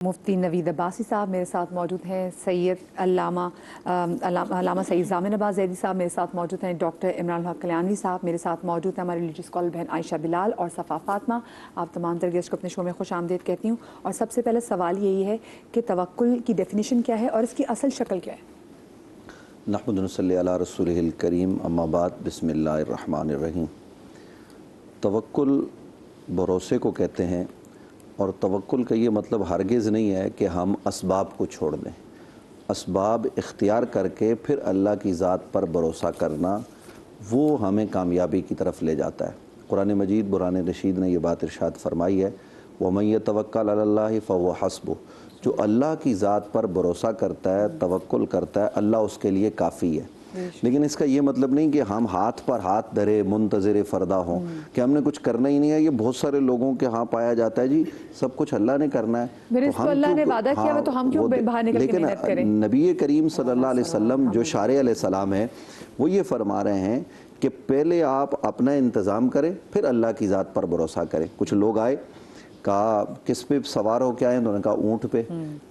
मुफ्ती नवीद अब्बासी साहब मेरे साथ मौजूद हैं, सैयद अल्लामा सईद ज़ामिन अब्बास ज़ैदी साहब मेरे साथ मौजूद हैं, डॉक्टर इमरान हक कल्याणवी साहब मेरे साथ मौजूद हैं, हमारी रिलीजियस स्कॉलर बहन आयशा बिलाल और सफ़ा फातिमा। आप तमाम तर गेस्ट को अपने शो में खुश आमदीद कहती हूँ। और सबसे पहले सवाल यही है कि तवक्कुल की डेफिनेशन क्या है और इसकी असल शक्ल क्या है? नहमदुन सल्ली अला रसूलिल करीम अम्मा बाद बिस्मिल्लाहिर रहमानिर रहीम। तवक्कुल भरोसे को कहते हैं और तवक्कुल का ये मतलब हरगिज़ नहीं है कि हम असबाब को छोड़ दें। असबाब इख्तियार करके फिर अल्लाह की ज़ात पर भरोसा करना वो हमें कामयाबी की तरफ ले जाता है। कुरान मजीद बुरहान रशीद ने यह बात इरशाद फरमाई है, वमन यतवक्कल अलल्लाहि फहुव हस्बुह। जो अल्लाह की ज़ात पर भरोसा करता है, तवक्कुल करता है, अल्लाह उसके लिए काफ़ी है। लेकिन इसका ये मतलब नहीं कि हम हाथ पर हाथ धरे मुंतज़िर फ़रदा हों कि हमने कुछ करना ही नहीं है। ये बहुत सारे लोगों के यहाँ पाया जाता है, जी सब कुछ अल्लाह ने करना है, तो हम अल्लाह ने वादा किया है तो हम क्यों बाहर निकल के मेहनत करें? नबी करीम सल्लल्लाहु अलैहि वसल्लम जो शारे अलैहिस्सलाम है वो ये फरमा रहे हैं कि पहले आप अपना इंतज़ाम करें फिर अल्लाह की ज़ात पर भरोसा करें। कुछ लोग आए, कहा किस पे सवार हो क्या है? उन्होंने कहा ऊँट पे।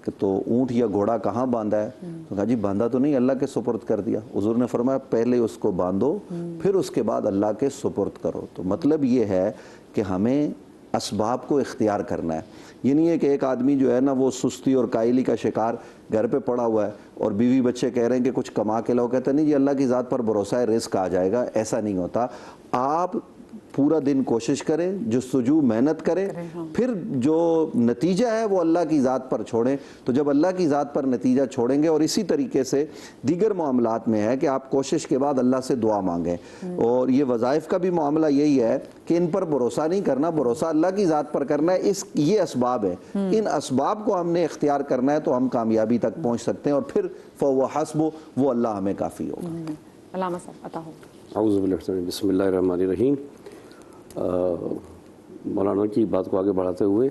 कि तो ऊँट या घोड़ा कहाँ बांधा है? तो कहा जी बांधा तो नहीं, अल्लाह के सुपुर्द कर दिया। हुजूर ने फरमाया पहले उसको बांधो फिर उसके बाद अल्लाह के सुपुर्द करो। तो मतलब ये है कि हमें असबाब को इख्तियार करना है। ये नहीं है कि एक आदमी जो है ना वो सुस्ती और कायली का शिकार घर पे पड़ा हुआ है और बीवी बच्चे कह रहे हैं कि कुछ कमा के लाओ, कहते नहीं जी अल्लाह की ज़ात पर भरोसा है, रिस्क आ जाएगा। ऐसा नहीं होता। आप पूरा दिन कोशिश करें, जुस्तजू मेहनत करें, हाँ। फिर जो नतीजा है वो अल्लाह की ज़ात पर छोड़ें। तो जब अल्लाह की ज़ात पर नतीजा छोड़ेंगे, और इसी तरीके से दीगर मामलात में है कि आप कोशिश के बाद अल्लाह से दुआ मांगें। और ये वज़ाइफ का भी मामला यही है कि इन पर भरोसा नहीं करना, भरोसा अल्लाह की ज़ात पर करना है। ये असबाब है, इन असबाब को हमने इख्तियार करना है तो हम कामयाबी तक पहुँच सकते हैं और फिर फ़हुव हस्बुह, वो अल्लाह हमें काफ़ी होगा। अल्लामा साहब अता हो। औज़ु बिल्लाहि बिस्मिल्लाहिर रहमानिर रहीम। मौलाना की बात को आगे बढ़ाते हुए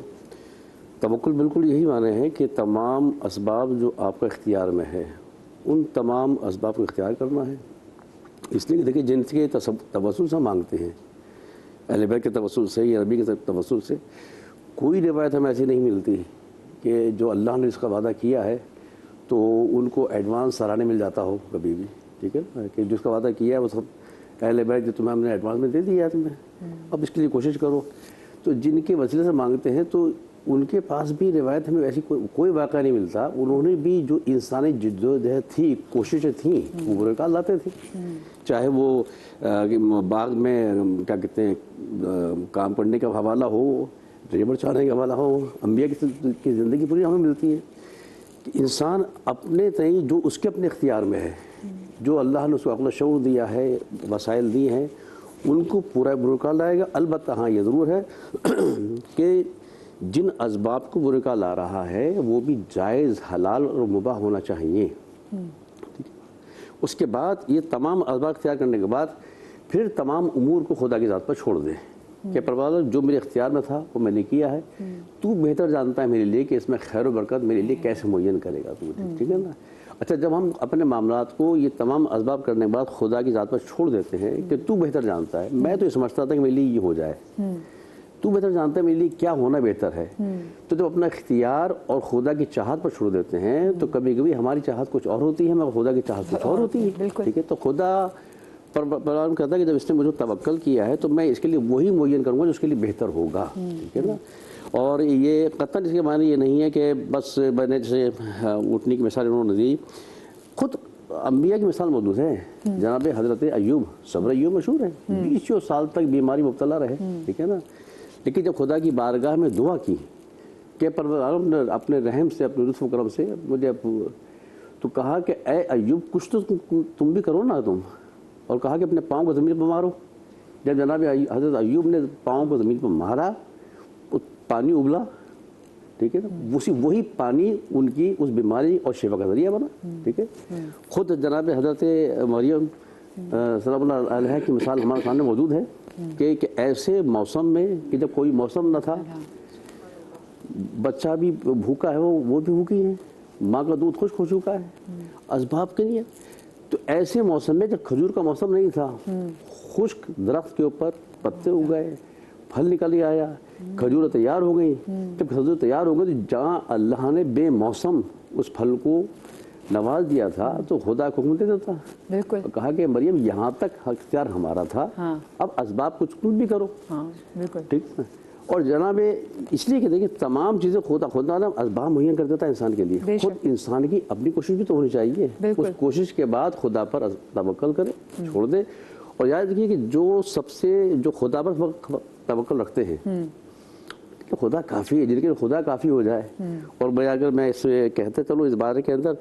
तवक्कुल बिल्कुल यही माने हैं कि तमाम असबाब जो आपका इख्तियार में है उन तमाम असबाब को इख्तियार करना है। इसलिए देखिए जिनके तवस्सुल से मांगते हैं, अहले बैत के तवस्सुल से या नबी के तवस्सुल से, कोई रिवायत हमें ऐसी नहीं मिलती कि जो अल्लाह ने इसका वादा किया है तो उनको एडवांस सराहने मिल जाता हो कभी भी। ठीक है ना, कि जिसका वादा किया है वो सब अहले बैत जो तुम्हें हमने एडवांस में दे दिया है तुम्हें, अब इसके लिए कोशिश करो। तो जिनके वसीले से मांगते हैं तो उनके पास भी रिवायत हमें ऐसी कोई वाक़ा नहीं मिलता। उन्होंने भी जो इंसानी जिद्दोजहद थी, कोशिशें थी, वो बुरे काल लाते थे। चाहे वो बाग में क्या कहते हैं काम करने का हवाला हो, रेबड़ चाहने का हवाला हो, अम्बिया की ज़िंदगी पूरी हमें मिलती है कि इंसान अपने तय जो उसके अपने इख्तियार में है, जो अल्लाह ने उसको अपना शऊर दिया है, वसाइल दिए हैं, उनको पूरा बुरका लाएगा। अलबत्ता हाँ ये ज़रूर है कि जिन असबाब को बुरका ला रहा है वो भी जायज़, हलाल और मुबाह होना चाहिए। ठीक है, उसके बाद ये तमाम असबाब इख्तियार करने के बाद फिर तमाम उमूर को खुदा की ज़ात पर छोड़ दें कि परवाज़ जो मेरे इख्तियार में था वो मैंने किया है, तू बेहतर जानता है मेरे लिए कि इसमें खैर व बरकत मेरे लिए कैसे मुय्यन करेगा तू। ठीक है ना। अच्छा, जब हम अपने मामलात को ये तमाम असबाब करने के बाद खुदा की ज़ात पर छोड़ देते हैं कि तू बेहतर जानता है, मैं तो ये समझता था कि मेरे लिए ये हो जाए, तू बेहतर जानता है मेरे लिए क्या होना बेहतर है। तो जब अपना इख्तियार और खुदा की चाहत पर छोड़ देते हैं तो कभी कभी हमारी चाहत कुछ और होती है, मगर खुदा की चाहत कुछ और होती है। ठीक है, तो खुदा पर कहता है कि जब इसने मुझे तवक्कल किया है तो मैं इसके लिए वही मुय्यन करूँगा जो उसके लिए बेहतर होगा। ठीक है ना। और ये कतन इसके माने ये नहीं है कि बस मैंने जैसे उठने की मिसाल इन्होंने दी, खुद अम्बिया की मिसाल मौजूद है। जनाब हज़रत अय्यूब, सब्र अय्यूब मशहूर है, 20 साल तक बीमारी मुब्तला रहे। ठीक है ना। लेकिन जब खुदा की बारगाह में दुआ की कि परवरदिगार ने अपने रहम से, अपने लुत्फ़ करम से मुझे, तो कहा कि ए अय्यूब कुछ तो तुम भी करो ना तुम, और कहा कि अपने पाँव को ज़मीन पर मारो। जब जनाब हज़रत अय्यूब ने पाँव को ज़मीन पर मारा, पानी उबला। ठीक है ना। वही पानी उनकी उस बीमारी और शिफा का जरिया बना। ठीक है, खुद जनाब हज़रत मरियम सल्लल्लाहु अलैहा की मिसाल हमारे सामने मौजूद है कि ऐसे मौसम में कि जब कोई मौसम न था, बच्चा भी भूखा है, वो भी भूखी है, माँ का दूध खुश्क हो चुका है, असबाब के लिए। तो ऐसे मौसम में जब खजूर का मौसम नहीं था, खुश्क दरख्त के ऊपर पत्ते उग गए, फल निकल आया, کھجور تیار ہو گئی. جب کھجور تیار ہو گئی تو جہاں اللہ نے بے موسم اس پھل کو نواز دیا تھا تو خدا کو حکم دے دیتا. بالکل. کہا کہ مریم یہاں تک اختیار ہمارا تھا, اب اسباب کچھ بھی کرو. بالکل ٹھیک ہے. اور جناب اس لیے کہ دیکھیں تمام چیزیں خدا نے اسباب مہیا کر دیتا ہے انسان کے لیے. خود انسان کی اپنی کوشش بھی تو ہونی چاہیے. اس کوشش کے بعد خدا پر توکل کرے, چھوڑ دے. اور یاد رکھیے کہ جو خدا پر توکل رکھتے ہیں تو خدا کافی ہے, جن کے خدا کافی ہو جائے. اور میں اگر میں اس کہتے چلوں اس بارے کے اندر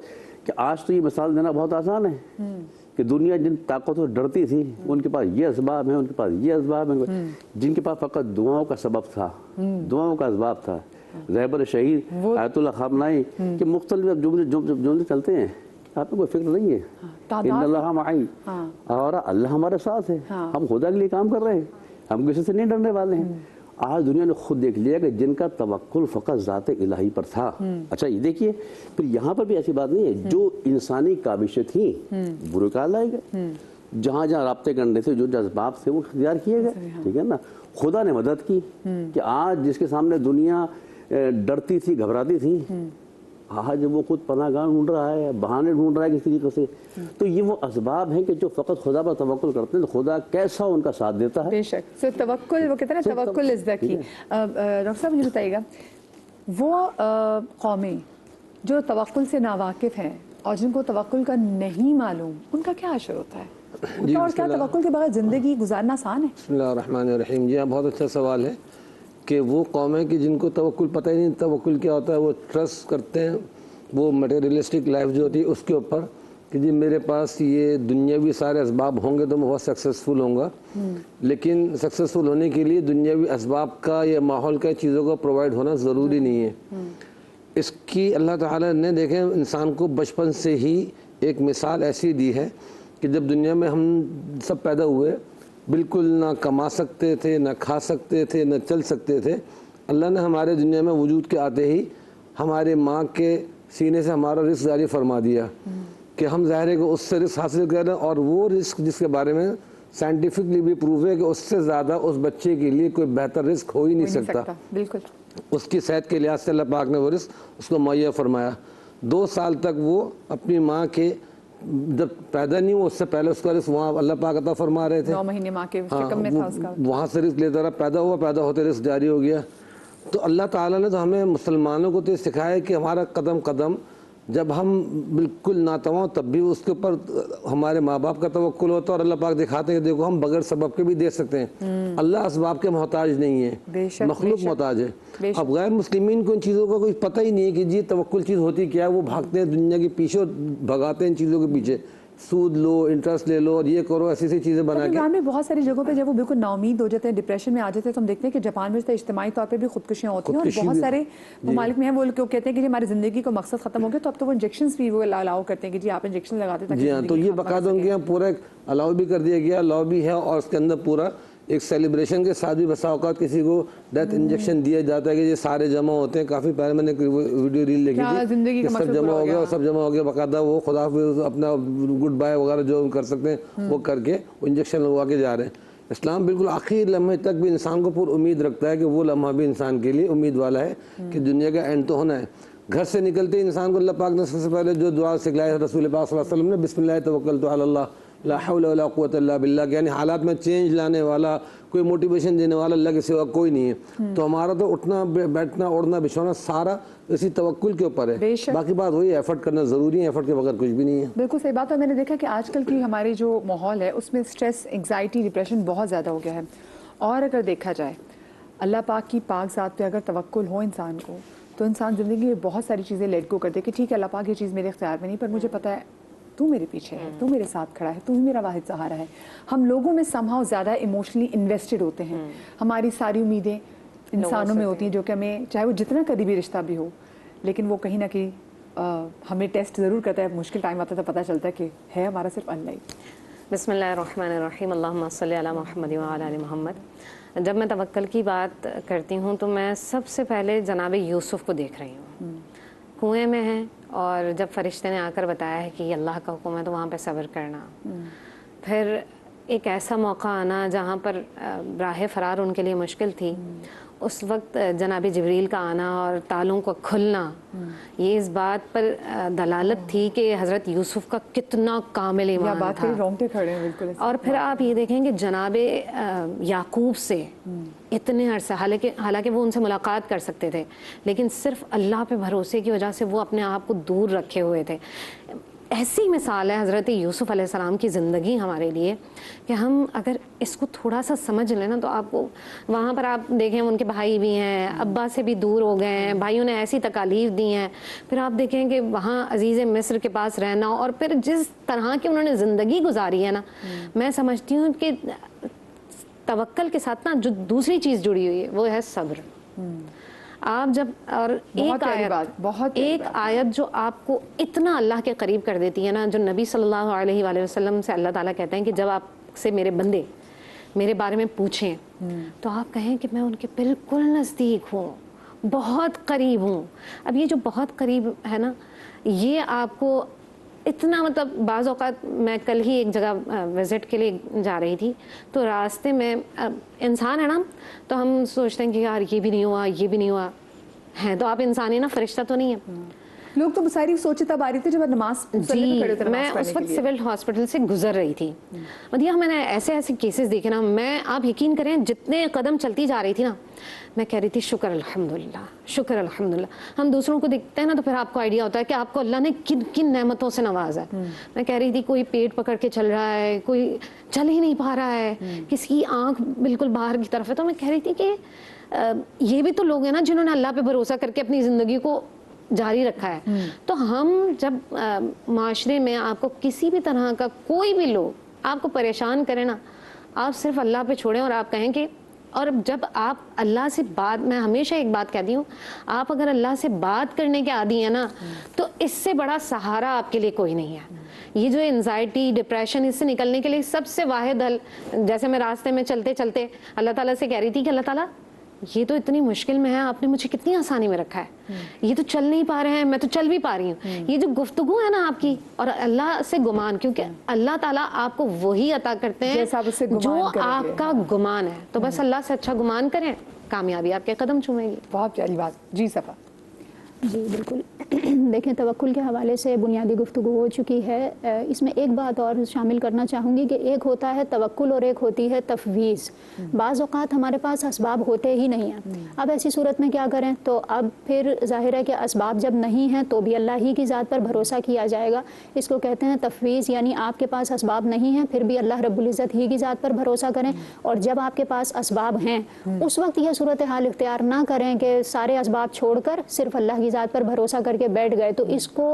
کہ آج تو یہ مثال دینا بہت آسان ہے کہ دنیا جن طاقتوں سے ڈرتی تھی ان کے پاس یہ اسباب ہیں, ان کے پاس یہ اسباب ہیں. جن کے پاس فقط دعاؤں کا سبب تھا, دعاؤں کا اسباب تھا. رہبر شہید آیت اللہ خامنائی کہ مختلف جملے چلتے ہیں, آپ کو کوئی فکر نہیں ہے ان اللہ معی, اور اللہ ہمارے ساتھ ہے, ہم خدا کے لیے کام کر رہے ہیں, ہم کسی سے نہیں ڈرنے والے ہیں. آج دنیا نے خود دیکھ لیا کہ جن کا توکل فقط ذات الہی پر تھا. اچھا یہ دیکھیے پھر یہاں پر بھی ایسی بات نہیں ہے, جو انسانی کاوشیں تھیں برے کار لائے گئے, جہاں جہاں رابطے کرنے تھے جو جذبات تھے وہ اختیار کیے گئے. ٹھیک ہے نا. خدا نے مدد کی کہ آج جس کے سامنے دنیا ڈرتی تھی, گھبراتی تھی, آج وہ خود پناہ گاہ ڈھونڈ رہا ہے, بہانے ڈھونڈ رہا ہے کسی طریقے سے. تو یہ وہ اسباب ہیں کہ جو فقط خدا پر توکل کرتے ہیں تو خدا کیسا ان کا ساتھ دیتا ہے. بے شک. توکل, وہ کہتے ہیں نا توکل از دا کی. ڈاکٹر صاحب مجھے بتائیے گا, وہ قومیں جو توکل سے ناواقف ہیں اور جن کو توکل کا نہیں معلوم, ان کا کیا اثر ہوتا ہے؟ اور کیا توکل کے بغیر زندگی گزارنا آسان ہے؟ بسم اللہ الرحمن الرحیم. جی ہاں, بہت اچھا سوال ہے کہ وہ قومیں کہ جن کو توکل پتہ ہی نہیں توکل کیا ہوتا ہے. وہ ٹرسٹ کرتے ہیں وہ مٹیریلسٹک لائف جو ہوتی ہے اس کے اوپر کہ جی میرے پاس یہ دنیاوی سارے اسباب ہوں گے تو میں بہت سکسیزفل ہوں گا. لیکن سکسیزفل ہونے کے لیے دنیاوی اسباب کا یا ماحول کا چیزوں کا پرووائڈ ہونا ضروری نہیں ہے. اس کی اللہ تعالیٰ نے دیکھیں انسان کو بچپن سے ہی ایک مثال ایسی دی ہے کہ جب دنیا میں ہم سب پیدا ہوئے بالکل نہ کما سکتے تھے, نہ کھا سکتے تھے, نہ چل سکتے تھے. اللہ نے ہمارے دنیا میں وجود کے آتے ہی ہمارے ماں کے سینے سے ہمارا رزق جاری فرما دیا کہ ہم ظاہر ہے کہ اس سے رزق حاصل کر رہے ہیں, اور وہ رزق جس کے بارے میں سائنٹیفکلی بھی پروف ہے کہ اس سے زیادہ اس بچے کے لیے کوئی بہتر رزق ہو ہی نہیں سکتا. بالکل. اس کی صحت کے لحاظ سے اللہ پاک نے وہ رزق اس کو مہیا فرمایا. 2 سال تک وہ اپنی ماں کے جب پیدا نہیں ہوا اس سے پہلے اس کا رزق وہاں اللہ پاک عطا فرما رہے تھے. 9 مہینے ماں کے شکم میں تھا اس کا, وہاں سے رزق لیتا رہا, پیدا ہوا, پیدا ہوتے رزق جاری ہو گیا. تو اللہ تعالیٰ نے تو ہمیں مسلمانوں کو تو یہ سکھایا کہ ہمارا قدم قدم جب ہم بالکل ناتواں تب بھی اس کے اوپر ہمارے ماں باپ کا توکل ہوتا ہے, اور اللہ پاک دکھاتے ہیں کہ دیکھو ہم بغیر سبب کے بھی دے سکتے ہیں. اللہ اسباب کے محتاج نہیں ہے, مخلوق محتاج ہے. اب غیر مسلمین کو ان چیزوں کا کوئی پتہ ہی نہیں ہے کہ جی توکل چیز ہوتی کیا ہے. وہ بھاگتے ہیں دنیا کے پیچھے اور بھگاتے ہیں ان چیزوں کے پیچھے, سود لو, انٹرسٹ لے لو اور یہ کرو, ایسی ایسی چیزیں بنا کے. ایران میں بہت ساری جگہوں پہ جب وہ بالکل نا امید ہو جاتے ہیں, ڈپریشن میں آ جاتے ہیں, تو ہم دیکھتے ہیں کہ جاپان میں اجتماعی طور پہ بھی خودکشیاں ہوتی ہیں, اور بہت سارے ممالک میں ہیں وہ کہتے ہیں کہ جی ہماری زندگی کا مقصد ختم ہو گیا, تو اب تو وہ انجیکشنز بھی وہ الاؤ کرتے ہیں کہ جی آپ انجیکشن لگاتے ہیں. جی ہاں, تو یہ باقاعدہ ان کے یہاں پورا الاؤ بھی کر دیا گیا, لاء بھی ہے, اور اس کے اندر پورا ایک سیلیبریشن کے ساتھ بھی بسا اوقات کسی کو ڈیتھ انجیکشن دیا جاتا ہے کہ یہ سارے جمع ہوتے ہیں. کافی پہلے میں نے ویڈیو ریل دیکھی تھی کہ سب جمع ہو گیا, سب جمع ہو گیا, باقاعدہ وہ خدا اپنا گڈ بائے وغیرہ جو کر سکتے ہیں وہ کر کے انجیکشن لگوا کے جا رہے ہیں. اسلام بالکل آخری لمحے تک بھی انسان کو پر امید رکھتا ہے کہ وہ لمحہ بھی انسان کے لیے امید والا ہے کہ دنیا کا اینڈ تو ہونا ہے. گھر سے نکلتے انسان کو اللہ پاک نے سب سے پہلے جو دعا سکھلائی ہے رسول پاک صلی اللہ علیہ وسلم نے, بسم اللہ توکلت علی اللہ لا حول ولا قوت الا باللہ, یعنی حالات میں چینج لانے والا, کوئی موٹیویشن دینے والا اللہ کے سوا کوئی نہیں ہے. تو ہمارا تو اٹھنا بیٹھنا اڑنا بچھونا سارا اسی توکل کے اوپر ہے. باقی بات وہی ایفرٹ کرنا ضروری ہے, ایفرٹ کے بغیر کچھ بھی نہیں ہے. بالکل صحیح بات ہے. میں نے دیکھا کہ آج کل کی ہماری جو ماحول ہے اس میں اسٹریس, انگزائٹی, ڈپریشن بہت زیادہ ہو گیا ہے. اور اگر دیکھا جائے اللہ پاک کی پاک ذات پہ اگر توکل ہو انسان کو, تو انسان زندگی میں بہت ساری چیزیں لیٹ گو کر دے کہ ٹھیک ہے اللہ پاک یہ چیز میرے اختیار میں نہیں, پر مجھے پتہ ہے تو میرے پیچھے ہے, تو میرے ساتھ کھڑا ہے, تو ہی میرا واحد سہارا ہے. ہم لوگوں میں somehow زیادہ ایموشنلی انویسٹڈ ہوتے ہیں. ہماری ساری امیدیں انسانوں میں ہوتی ہیں جو کہ ہمیں چاہے وہ جتنا قریبی رشتہ بھی ہو, لیکن وہ کہیں نہ کہیں ہمیں ٹیسٹ ضرور کرتا ہے. مشکل ٹائم آتا ہے تو پتہ چلتا ہے کہ ہے ہمارا صرف اللہ ہی. بسم اللہ الرحمن الرحیم. اللہم صلی علی محمد وعلی آل محمد. جب میں توکل کی بات کرتی ہوں تو میں سب سے پہلے جناب یوسف کو دیکھ رہی ہوں. کنویں میں ہیں, اور جب فرشتے نے آ کر بتایا ہے کہ یہ اللہ کا حکم ہے تو وہاں پہ صبر کرنا. پھر ایک ایسا موقع آنا جہاں پر راہ فرار ان کے لیے مشکل تھی, उस वक्त जनाब जिब्रील का आना और तालों का खुलना, ये इस बात पर दलालत थी कि हज़रत यूसुफ का कितना कामिल ईमान बात था। रोंगटे खड़े हैं बिल्कुल। और फिर आप ये देखें कि जनाब याकूब से इतने अरसे, हालांकि वो उनसे मुलाकात कर सकते थे, लेकिन सिर्फ अल्लाह पे भरोसे की वजह से वो अपने आप को दूर रखे हुए थे। ऐसी मिसाल है हज़रत यूसुफ़ अलैहिस्सलाम की ज़िंदगी हमारे लिए कि हम अगर इसको थोड़ा सा समझ लें ना, तो आपको वहाँ पर आप देखें उनके भाई भी हैं, अब्बा से भी दूर हो गए हैं, भाइयों ने ऐसी तकालीफ दी हैं, फिर आप देखें कि वहाँ अजीज़ मिस्र के पास रहना, और फिर जिस तरह की उन्होंने ज़िंदगी गुजारी है ना, मैं समझती हूँ कि तवक्कल के साथ ना जो दूसरी चीज़ जुड़ी हुई है वो है सब्र। आप जब, और एक आयत जो आपको इतना अल्लाह के करीब कर देती है ना, जो नबी सल्लल्लाहु अलैहि वसल्लम से अल्लाह ताला कहते हैं कि जब आपसे मेरे बंदे मेरे बारे में पूछें तो आप कहें कि मैं उनके बिल्कुल नज़दीक हूँ, बहुत करीब हूँ। अब ये जो बहुत करीब है ना, ये आपको इतना, मतलब बाज़ औक़ात मैं कल ही एक जगह विज़िट के लिए जा रही थी, तो रास्ते में इंसान है ना, तो हम सोचते हैं कि यार ये भी नहीं हुआ, ये भी नहीं हुआ है, तो आप इंसान ही ना, फरिश्ता तो नहीं है। लोग तो सारी सोचे तब आ रही थी जब नमाज खड़े थे। मैं उस वक्त सिविल हॉस्पिटल से गुजर रही थी, मतलब मैंने ऐसे ऐसे केसेस देखे ना, मैं, आप यकीन करें, जितने कदम चलती जा रही थी ना, मैं कह रही थी शुक्र अल्हम्दुलिल्लाह, शुक्र अल्हम्दुलिल्लाह। हम दूसरों को देखते हैं ना, तो फिर आपको आइडिया होता है कि आपको अल्लाह ने किन किन नेमतों से नवाजा है। मैं कह रही थी कोई पेट पकड़ के चल रहा है, कोई चल ही नहीं पा रहा है, किसी की आँख बिल्कुल बाहर की तरफ है, तो मैं कह रही थी कि ये भी तो लोग हैं ना जिन्होंने अल्लाह पे भरोसा करके अपनी ज़िंदगी को जारी रखा है। तो हम जब माशरे में आपको किसी भी तरह का कोई भी लोग आपको परेशान करें ना, आप सिर्फ अल्लाह पे छोड़ें और आप कहें कि, और जब आप अल्लाह से बात, मैं हमेशा एक बात कहती हूँ, आप अगर अल्लाह से बात करने के आदी हैं ना, तो इससे बड़ा सहारा आपके लिए कोई नहीं है। ये जो एंजाइटी, डिप्रेशन, इससे निकलने के लिए सबसे वाहिद हल, जैसे मैं रास्ते में चलते चलते अल्लाह ताला से कह रही थी कि अल्लाह ताला ये तो इतनी मुश्किल में है, आपने मुझे कितनी आसानी में रखा है, ये तो चल नहीं पा रहे हैं, मैं तो चल भी पा रही हूँ। ये जो गुफ्तगू है ना आपकी और अल्लाह से गुमान, क्योंकि अल्लाह ताला आपको वही अता करते हैं जो आपका गुमान है, तो बस अल्लाह से अच्छा गुमान करें, कामयाबी आपके कदम चूमेगी। बहुत प्यारी बात। जी सफ़ा। जी बिल्कुल। देखें, तवक्कुल के हवाले से बुनियादी गुफ्तगू हो चुकी है। इसमें एक बात और शामिल करना चाहूँगी कि एक होता है तवक्कुल और एक होती है तफवीज़। बाज़ औक़ात हमारे पास असबाब होते ही नहीं हैं। अब ऐसी सूरत में क्या करें? तो अब फिर ज़ाहिर है कि असबाब जब नहीं हैं तो भी अल्लाह ही की ज़ात पर भरोसा किया जाएगा। इसको कहते हैं तफवीज़, यानी आपके पास असबाब नहीं हैं फिर भी अल्लाह रब्बुल इज़्ज़त ही की ज़ात पर भरोसा करें, और जब आपके पास असबाब हैं उस वक्त यह सूरत हाल इख्तियार ना करें कि सारे असबाब छोड़कर सिर्फ अल्लाह की ज़ात पर भरोसा करके बैठ गए। तो इसको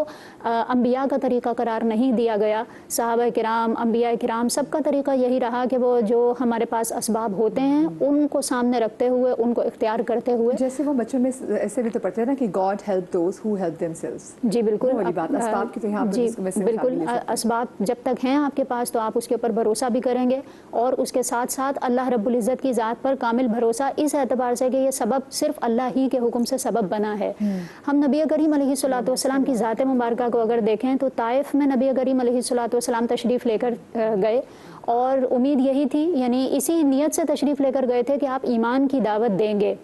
अंबिया का तरीका करार नहीं दिया गया। सहाबा किराम, अंबिया किराम, सबका तरीका यही रहा कि वो जो हमारे पास असबाब होते हैं उनको सामने रखते हुए, उनको इख्तियार करते हुए, जैसे वो बच्चों में ऐसे भी तो पढ़ते हैं ना कि God help those who help themselves. जी बिल्कुल, असबाब की तो यहाँ जी बिल्कुल, असबाब जब तक हैं आपके पास तो आप उसके ऊपर भरोसा भी करेंगे, और उसके साथ साथ अल्लाह रब्बुल इज़्ज़त की ज़ात पर कामिल भरोसा इस एतबार से कि ये सबब सिर्फ अल्लाह ही के हुक्म से सबब बना है। हम नबी करीम अलैहिस्सलातु वस्सलाम की ज़ात मुबारका को अगर देखें तो ताइफ में नबी करीम अलैहिस्सलातु वस्सलाम तशरीफ़ लेकर गए, और उम्मीद यही थी, यानी इसी नियत से तशरीफ़ लेकर गए थे कि आप ईमान की दावत देंगे।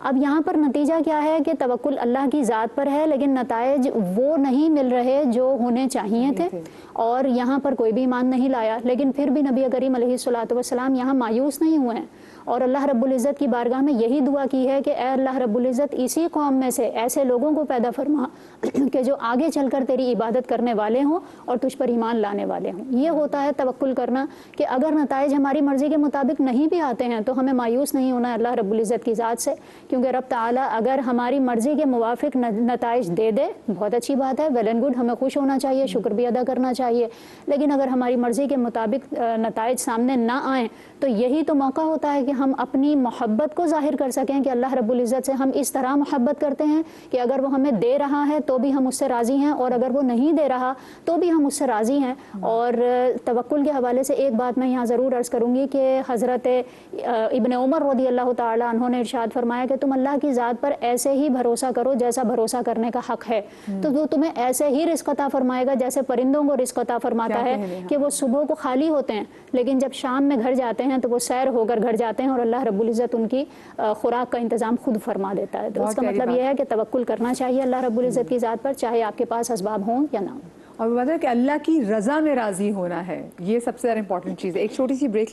अब यहाँ पर नतीजा क्या है कि तवक्कुल अल्लाह की ज़ात पर है, लेकिन नताइज वो नहीं मिल रहे जो होने चाहिए थे, और यहाँ पर कोई भी ईमान नहीं लाया। लेकिन फिर भी नबी करीम अलैहिस्सलातु वस्सलाम यहाँ मायूस नहीं हुए हैं, और अल्लाह रब्बुल इज़्ज़त की बारगाह में यही दुआ की है कि ए अल्लाह रब्बुल इज़्ज़त इसी कौम में से ऐसे लोगों को पैदा फरमा कि जो आगे चलकर तेरी इबादत करने वाले हों और तुझ पर ईमान लाने वाले हों। ये होता है तवक्कुल करना, कि अगर नताइज हमारी मर्ज़ी के मुताबिक नहीं भी आते हैं तो हमें मायूस नहीं होना अल्लाह रब्बुल इज़्ज़त की ज़ात से, क्योंकि रब ताला अगर हमारी मर्ज़ी के मुवाफिक नताइज दे दे, बहुत अच्छी बात है, वेल एंड गुड, हमें खुश होना चाहिए, शुक्र भी अदा करना चाहिए। लेकिन अगर हमारी मर्ज़ी के मुताबिक नताइज सामने ना आएँ तो यही तो मौका होता है कि हम अपनी मोहब्बत को जाहिर कर सकें कि अल्लाह रब्बुल इज़्ज़त से हम इस तरह मोहब्बत करते हैं कि अगर वो हमें दे रहा है तो भी हम उससे राज़ी हैं, और अगर वो नहीं दे रहा तो भी हम उससे राज़ी हैं। और तवक्कुल के हवाले से एक बात मैं यहाँ ज़रूर अर्ज़ करूँगी कि हज़रत इब्न उमर रज़ी अल्लाह तआला अन्हु ने इरशाद फरमाया कि तुम अल्लाह की ज़ात पर ऐसे ही भरोसा करो जैसा भरोसा करने का हक़ है, तो वो तुम्हें ऐसे ही रिज़्क़ अता फरमाएगा जैसे परिंदों को रिज़्क़ अता फरमाता है कि वो सुबह को खाली होते हैं लेकिन जब शाम में घर जाते हैं तो वो सैर होकर घर जाते हैं और अल्लाह रब्बुल इज़्ज़त उनकी खुराक का इंतज़ाम खुद फरमा देता है। तो बहुत इसका प्यारी मतलब बात। यह है कि तवक्कुल करना चाहिए अल्लाह रब्बुल इज़्ज़त की ज़ात पर, चाहे आपके पास असबाब हों या ना हो। और वो मतलब कि अल्लाह की रज़ा में राज़ी होना है, ये सबसे ज़्यादा इंपॉर्टेंट चीज़ है। एक छोटी सी ब्रेक